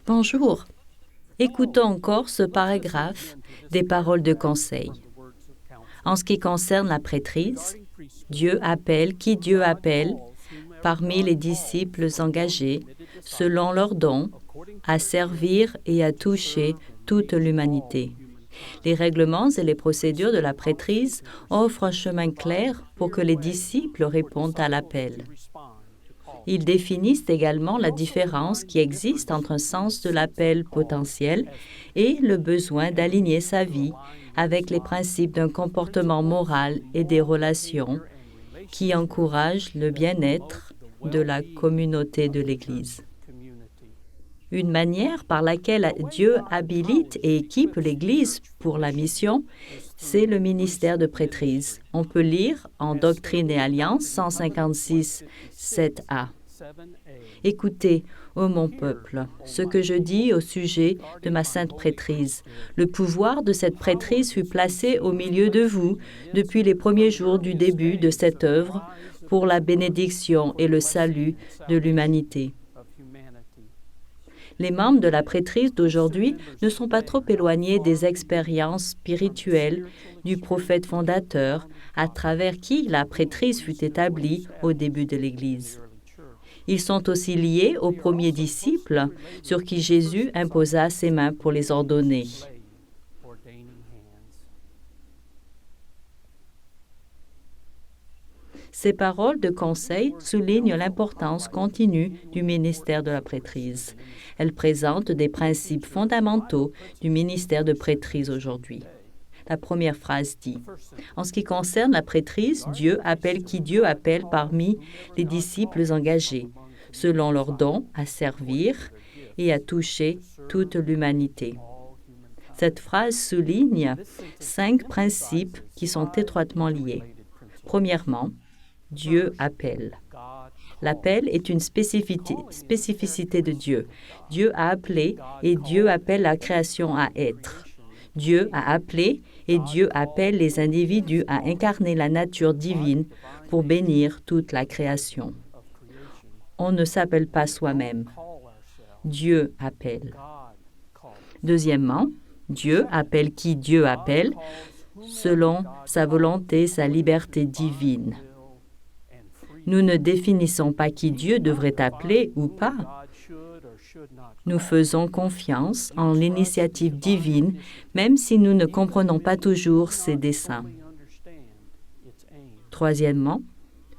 Bonjour. Écoutons encore ce paragraphe des paroles de conseil. En ce qui concerne la prêtrise, Dieu appelle qui Dieu appelle parmi les disciples engagés, selon leurs dons, à servir et à toucher toute l'humanité. Les règlements et les procédures de la prêtrise offrent un chemin clair pour que les disciples répondent à l'appel. Ils définissent également la différence qui existe entre un sens de l'appel potentiel et le besoin d'aligner sa vie avec les principes d'un comportement moral et des relations qui encouragent le bien-être de la communauté de l'Église. Une manière par laquelle Dieu habilite et équipe l'Église pour la mission, c'est le ministère de prêtrise. On peut lire en Doctrine et Alliance 156, 7a. Écoutez, ô mon peuple, ce que je dis au sujet de ma sainte prêtrise. Le pouvoir de cette prêtrise fut placé au milieu de vous depuis les premiers jours du début de cette œuvre pour la bénédiction et le salut de l'humanité. Les membres de la prêtrise d'aujourd'hui ne sont pas trop éloignés des expériences spirituelles du prophète fondateur à travers qui la prêtrise fut établie au début de l'Église. Ils sont aussi liés aux premiers disciples sur qui Jésus imposa ses mains pour les ordonner. Ces paroles de conseil soulignent l'importance continue du ministère de la prêtrise. Elles présentent des principes fondamentaux du ministère de prêtrise aujourd'hui. La première phrase dit « En ce qui concerne la prêtrise, Dieu appelle qui Dieu appelle parmi les disciples engagés, selon leurs dons à servir et à toucher toute l'humanité. » Cette phrase souligne 5 principes qui sont étroitement liés. Premièrement, Dieu appelle. L'appel est une spécificité de Dieu. Dieu a appelé et Dieu appelle la création à être. Dieu a appelé et Dieu appelle les individus à incarner la nature divine pour bénir toute la création. On ne s'appelle pas soi-même. Dieu appelle. Deuxièmement, Dieu appelle qui Dieu appelle selon sa volonté, sa liberté divine. Nous ne définissons pas qui Dieu devrait appeler ou pas. Nous faisons confiance en l'initiative divine, même si nous ne comprenons pas toujours ses desseins. Troisièmement,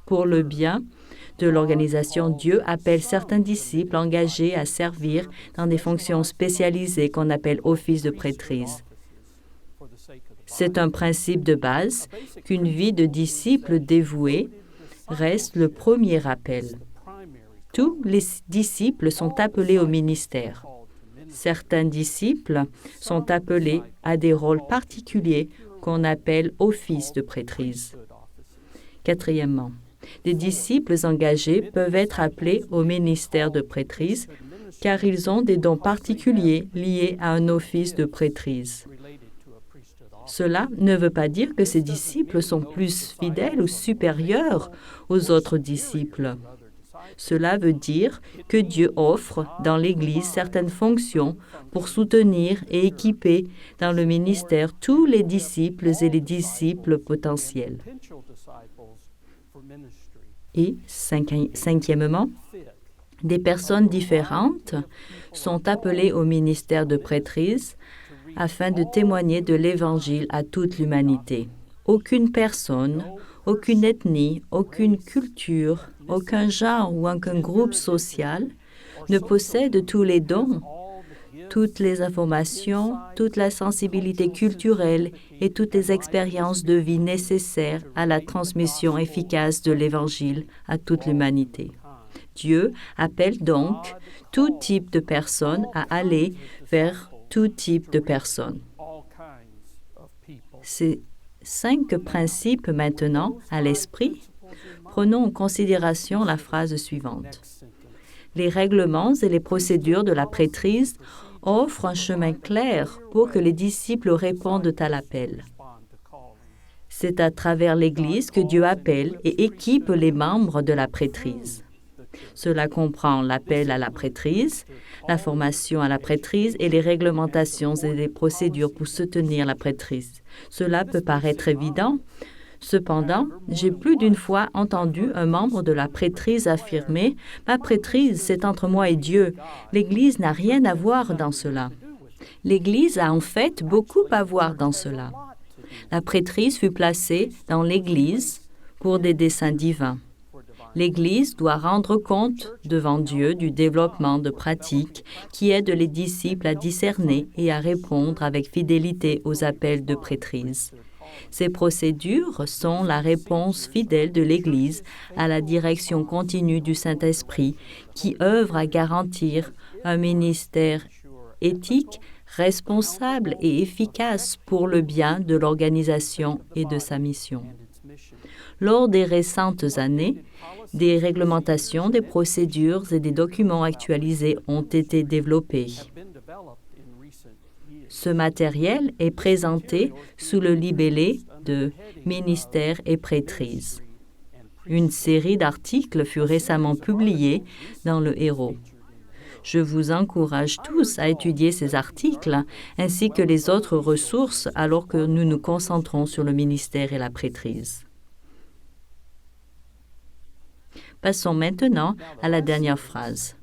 pour le bien de l'organisation, Dieu appelle certains disciples engagés à servir dans des fonctions spécialisées qu'on appelle office de prêtrise. C'est un principe de base qu'une vie de disciple dévoué reste le premier appel. Tous les disciples sont appelés au ministère. Certains disciples sont appelés à des rôles particuliers qu'on appelle office de prêtrise. Quatrièmement, des disciples engagés peuvent être appelés au ministère de prêtrise car ils ont des dons particuliers liés à un office de prêtrise. Cela ne veut pas dire que ces disciples sont plus fidèles ou supérieurs aux autres disciples. Cela veut dire que Dieu offre dans l'Église certaines fonctions pour soutenir et équiper dans le ministère tous les disciples et les disciples potentiels. Et cinquièmement, des personnes différentes sont appelées au ministère de prêtrise afin de témoigner de l'Évangile à toute l'humanité. Aucune personne, aucune ethnie, aucune culture, aucun genre ou aucun groupe social ne possède tous les dons, toutes les informations, toute la sensibilité culturelle et toutes les expériences de vie nécessaires à la transmission efficace de l'Évangile à toute l'humanité. Dieu appelle donc tout type de personnes à aller vers tout type de personnes. Ces 5 principes maintenant à l'esprit, prenons en considération la phrase suivante. Les règlements et les procédures de la prêtrise offrent un chemin clair pour que les disciples répondent à l'appel. C'est à travers l'Église que Dieu appelle et équipe les membres de la prêtrise. Cela comprend l'appel à la prêtrise, la formation à la prêtrise et les réglementations et les procédures pour soutenir la prêtrise. Cela peut paraître évident. Cependant, j'ai plus d'une fois entendu un membre de la prêtrise affirmer « Ma prêtrise, c'est entre moi et Dieu. L'Église n'a rien à voir dans cela. » L'Église a en fait beaucoup à voir dans cela. La prêtrise fut placée dans l'Église pour des desseins divins. L'Église doit rendre compte devant Dieu du développement de pratiques qui aident les disciples à discerner et à répondre avec fidélité aux appels de prêtrise. Ces procédures sont la réponse fidèle de l'Église à la direction continue du Saint-Esprit qui œuvre à garantir un ministère éthique, responsable et efficace pour le bien de l'organisation et de sa mission. Lors des récentes années, des réglementations, des procédures et des documents actualisés ont été développés. Ce matériel est présenté sous le libellé de Ministère et prêtrise. Une série d'articles fut récemment publiée dans le Héros. Je vous encourage tous à étudier ces articles ainsi que les autres ressources alors que nous nous concentrons sur le ministère et la prêtrise. Passons maintenant à la dernière phrase.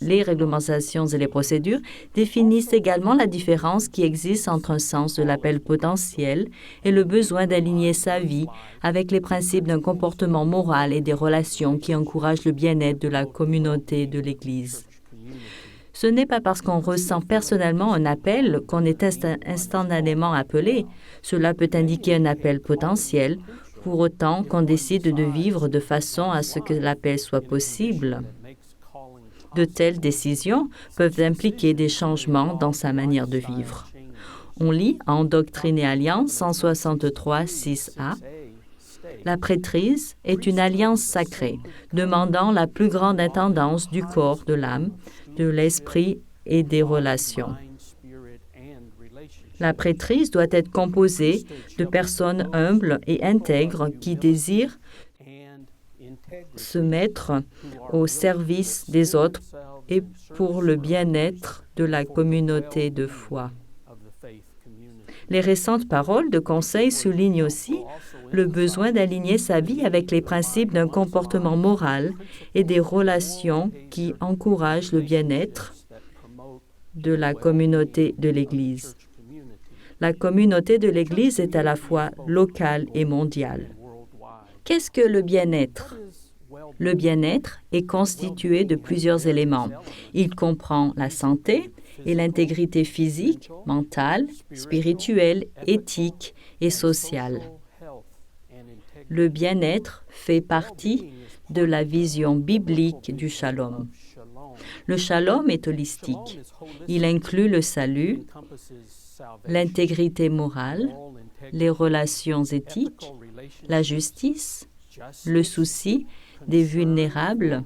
Les réglementations et les procédures définissent également la différence qui existe entre un sens de l'appel potentiel et le besoin d'aligner sa vie avec les principes d'un comportement moral et des relations qui encouragent le bien-être de la communauté de l'Église. Ce n'est pas parce qu'on ressent personnellement un appel qu'on est instantanément appelé. Cela peut indiquer un appel potentiel, pour autant qu'on décide de vivre de façon à ce que l'appel soit possible. De telles décisions peuvent impliquer des changements dans sa manière de vivre. On lit en Doctrine et Alliance 163, 6a. La prêtrise est une alliance sacrée, demandant la plus grande intendance du corps, de l'âme, de l'esprit et des relations. La prêtrise doit être composée de personnes humbles et intègres qui désirent se mettre au service des autres et pour le bien-être de la communauté de foi. Les récentes paroles de conseil soulignent aussi le besoin d'aligner sa vie avec les principes d'un comportement moral et des relations qui encouragent le bien-être de la communauté de l'Église. La communauté de l'Église est à la fois locale et mondiale. Qu'est-ce que le bien-être? Le bien-être est constitué de plusieurs éléments. Il comprend la santé et l'intégrité physique, mentale, spirituelle, éthique et sociale. Le bien-être fait partie de la vision biblique du shalom. Le shalom est holistique. Il inclut le salut, l'intégrité morale, les relations éthiques, la justice, le souci des vulnérables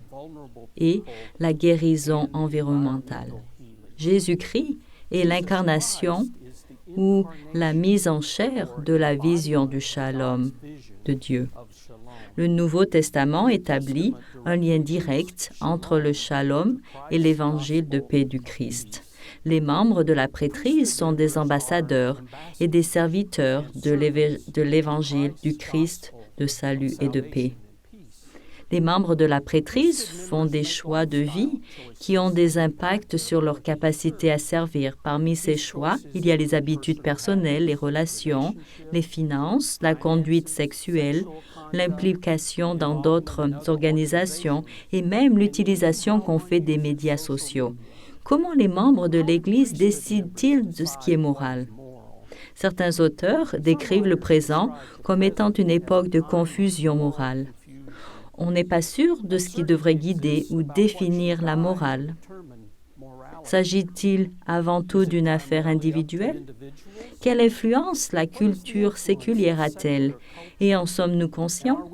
et la guérison environnementale. Jésus-Christ est l'incarnation ou la mise en chair de la vision du shalom de Dieu. Le Nouveau Testament établit un lien direct entre le shalom et l'évangile de paix du Christ. Les membres de la prêtrise sont des ambassadeurs et des serviteurs de l'évangile du Christ de salut et de paix. Les membres de la prêtrise font des choix de vie qui ont des impacts sur leur capacité à servir. Parmi ces choix, il y a les habitudes personnelles, les relations, les finances, la conduite sexuelle, l'implication dans d'autres organisations et même l'utilisation qu'on fait des médias sociaux. Comment les membres de l'Église décident-ils de ce qui est moral? Certains auteurs décrivent le présent comme étant une époque de confusion morale. On n'est pas sûr de ce qui devrait guider ou définir la morale. S'agit-il avant tout d'une affaire individuelle? Quelle influence la culture séculière a-t-elle? Et en sommes-nous conscients?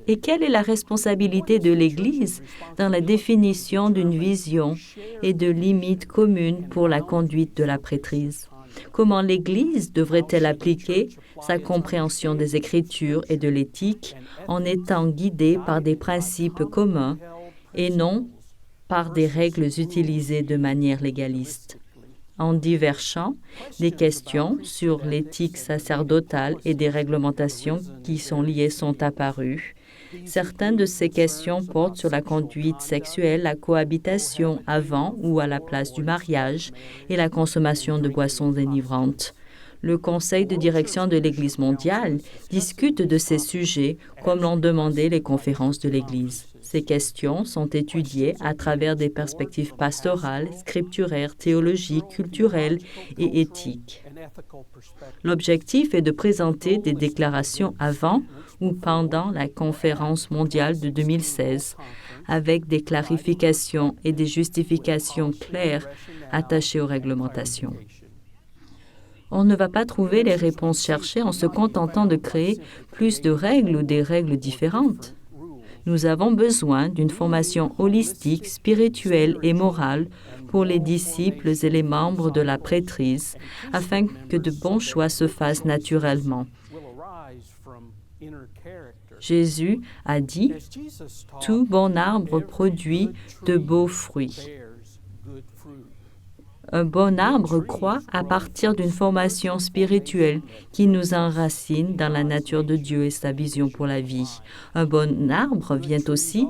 Et quelle est la responsabilité de l'Église dans la définition d'une vision et de limites communes pour la conduite de la prêtrise? Comment l'Église devrait-elle appliquer sa compréhension des Écritures et de l'éthique en étant guidée par des principes communs et non par des règles utilisées de manière légaliste. En divers champs, des questions sur l'éthique sacerdotale et des réglementations qui sont liées sont apparues. Certaines de ces questions portent sur la conduite sexuelle, la cohabitation avant ou à la place du mariage et la consommation de boissons dénivrantes. Le Conseil de direction de l'Église mondiale discute de ces sujets comme l'ont demandé les conférences de l'Église. Ces questions sont étudiées à travers des perspectives pastorales, scripturaires, théologiques, culturelles et éthiques. L'objectif est de présenter des déclarations avant ou pendant la conférence mondiale de 2016 avec des clarifications et des justifications claires attachées aux réglementations. On ne va pas trouver les réponses cherchées en se contentant de créer plus de règles ou des règles différentes. Nous avons besoin d'une formation holistique, spirituelle et morale pour les disciples et les membres de la prêtrise, afin que de bons choix se fassent naturellement. Jésus a dit, « Tout bon arbre produit de beaux fruits. » Un bon arbre croît à partir d'une formation spirituelle qui nous enracine dans la nature de Dieu et sa vision pour la vie. Un bon arbre vient aussi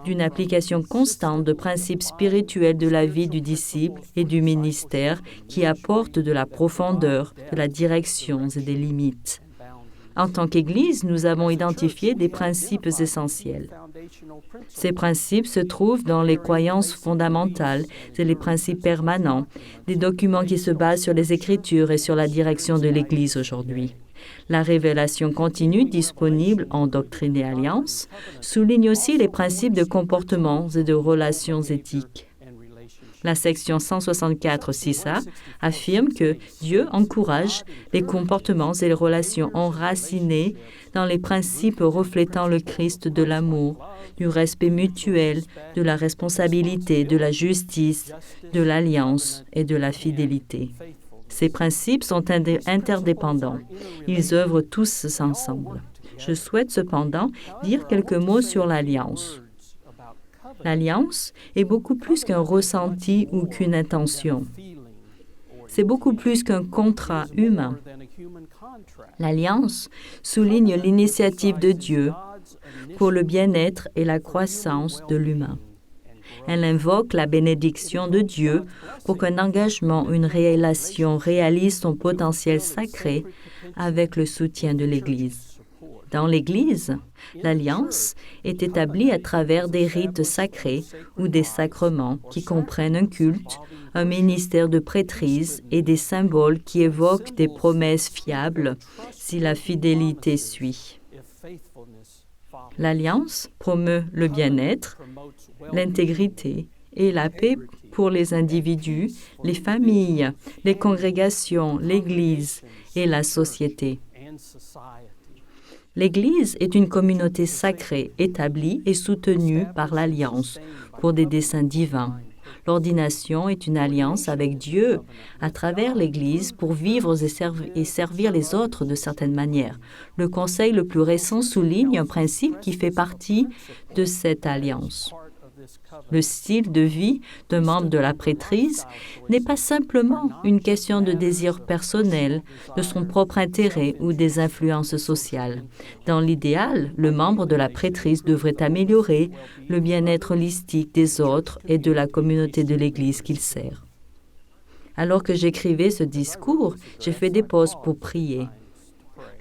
d'une application constante de principes spirituels de la vie du disciple et du ministère qui apportent de la profondeur, de la direction et des limites. En tant qu'Église, nous avons identifié des principes essentiels. Ces principes se trouvent dans les croyances fondamentales et les principes permanents, des documents qui se basent sur les Écritures et sur la direction de l'Église aujourd'hui. La révélation continue disponible en Doctrine et Alliance souligne aussi les principes de comportement et de relations éthiques. La section 164-6a affirme que Dieu encourage les comportements et les relations enracinés dans les principes reflétant le Christ de l'amour, du respect mutuel, de la responsabilité, de la justice, de l'alliance et de la fidélité. Ces principes sont interdépendants. Ils œuvrent tous ensemble. Je souhaite cependant dire quelques mots sur l'alliance. L'alliance est beaucoup plus qu'un ressenti ou qu'une intention. C'est beaucoup plus qu'un contrat humain. L'alliance souligne l'initiative de Dieu pour le bien-être et la croissance de l'humain. Elle invoque la bénédiction de Dieu pour qu'un engagement, une relation réalise son potentiel sacré avec le soutien de l'Église. Dans l'Église, l'alliance est établie à travers des rites sacrés ou des sacrements qui comprennent un culte, un ministère de prêtrise et des symboles qui évoquent des promesses fiables si la fidélité suit. L'alliance promeut le bien-être, l'intégrité et la paix pour les individus, les familles, les congrégations, l'Église et la société. L'Église est une communauté sacrée, établie et soutenue par l'Alliance pour des desseins divins. L'ordination est une alliance avec Dieu à travers l'Église pour vivre et servir les autres de certaines manières. Le Conseil le plus récent souligne un principe qui fait partie de cette alliance. Le style de vie d'un membre de la prêtrise n'est pas simplement une question de désir personnel, de son propre intérêt ou des influences sociales. Dans l'idéal, le membre de la prêtrise devrait améliorer le bien-être holistique des autres et de la communauté de l'Église qu'il sert. Alors que j'écrivais ce discours, j'ai fait des pauses pour prier.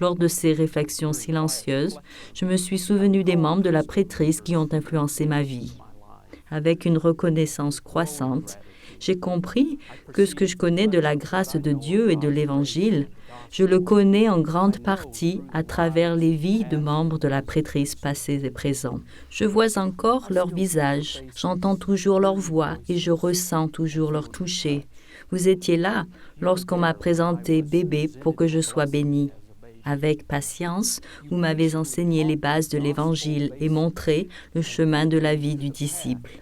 Lors de ces réflexions silencieuses, je me suis souvenu des membres de la prêtrise qui ont influencé ma vie. Avec une reconnaissance croissante, j'ai compris que ce que je connais de la grâce de Dieu et de l'Évangile, je le connais en grande partie à travers les vies de membres de la prêtrise passés et présents. Je vois encore leur visage, j'entends toujours leur voix et je ressens toujours leur toucher. Vous étiez là lorsqu'on m'a présenté bébé pour que je sois béni. Avec patience, vous m'avez enseigné les bases de l'Évangile et montré le chemin de la vie du disciple.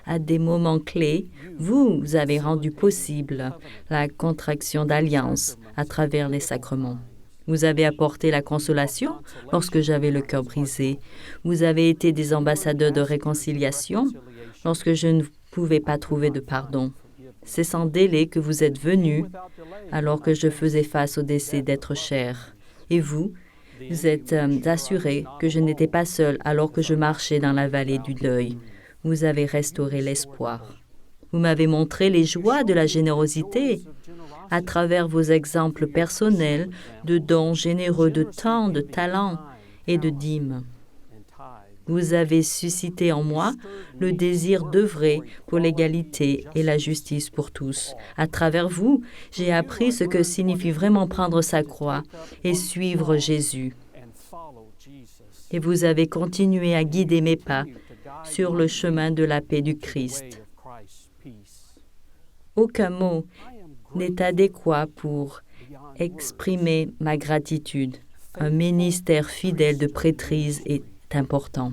À des moments clés, vous avez rendu possible la contraction d'alliance à travers les sacrements. Vous avez apporté la consolation lorsque j'avais le cœur brisé. Vous avez été des ambassadeurs de réconciliation lorsque je ne pouvais pas trouver de pardon. C'est sans délai que vous êtes venus alors que je faisais face au décès d'être cher. Et vous êtes assuré que je n'étais pas seul alors que je marchais dans la vallée du deuil. Vous avez restauré l'espoir. Vous m'avez montré les joies de la générosité à travers vos exemples personnels de dons généreux de temps, de talents et de dîmes. Vous avez suscité en moi le désir d'œuvrer pour l'égalité et la justice pour tous. À travers vous, j'ai appris ce que signifie vraiment prendre sa croix et suivre Jésus. Et vous avez continué à guider mes pas sur le chemin de la paix du Christ. Aucun mot n'est adéquat pour exprimer ma gratitude. Un ministère fidèle de prêtrise est important.